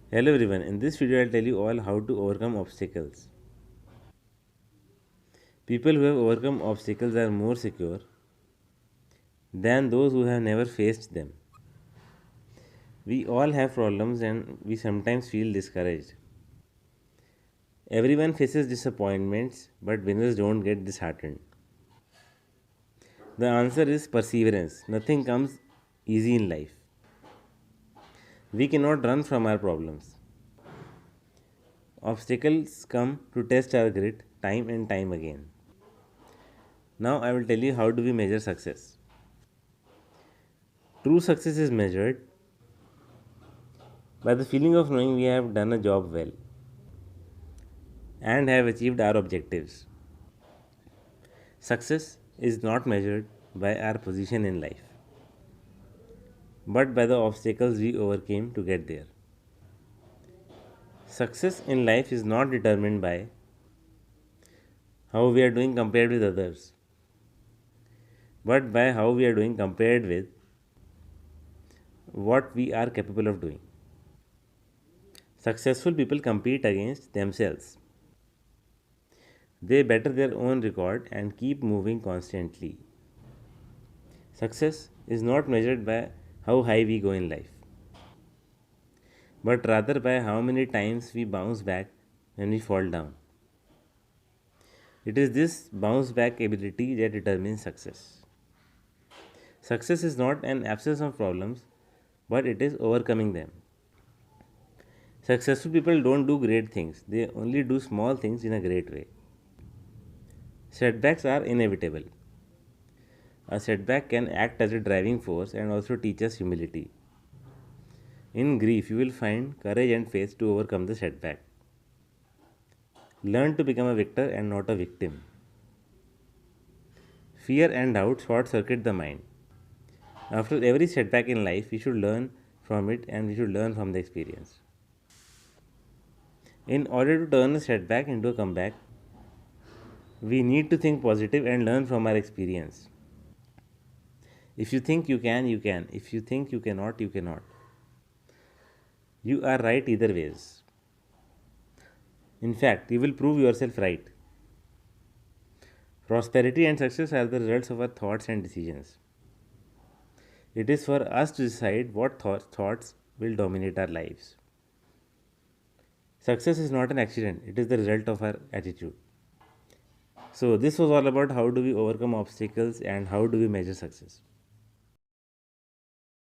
Hello everyone, in this video I'll tell you all how to overcome obstacles. People who have overcome obstacles are more secure than those who have never faced them. We all have problems and we sometimes feel discouraged. Everyone faces disappointments, but winners don't get disheartened. The answer is perseverance. Nothing comes easy in life. We cannot run from our problems. Obstacles come to test our grit time and time again. Now I will tell you how do we measure success. True success is measured by the feeling of knowing we have done a job well and have achieved our objectives. Success is not measured by our position in life, but by the obstacles we overcame to get there. Success in life is not determined by how we are doing compared with others, but by how we are doing compared with what we are capable of doing. Successful people compete against themselves. They better their own record and keep moving constantly. Success is not measured by how high we go in life, but rather by how many times we bounce back when we fall down. It is this bounce back ability that determines success. Success is not an absence of problems, but it is overcoming them. Successful people don't do great things, they only do small things in a great way. Setbacks are inevitable. A setback can act as a driving force and also teach us humility. In grief, you will find courage and faith to overcome the setback. Learn to become a victor and not a victim. Fear and doubt short circuit the mind. After every setback in life, we should learn from it and we should learn from the experience. In order to turn a setback into a comeback, we need to think positive and learn from our experience. If you think you can, you can. If you think you cannot, you cannot. You are right either ways. In fact, you will prove yourself right. Prosperity and success are the results of our thoughts and decisions. It is for us to decide what thoughts will dominate our lives. Success is not an accident, it is the result of our attitude. So, this was all about how do we overcome obstacles and how do we measure success.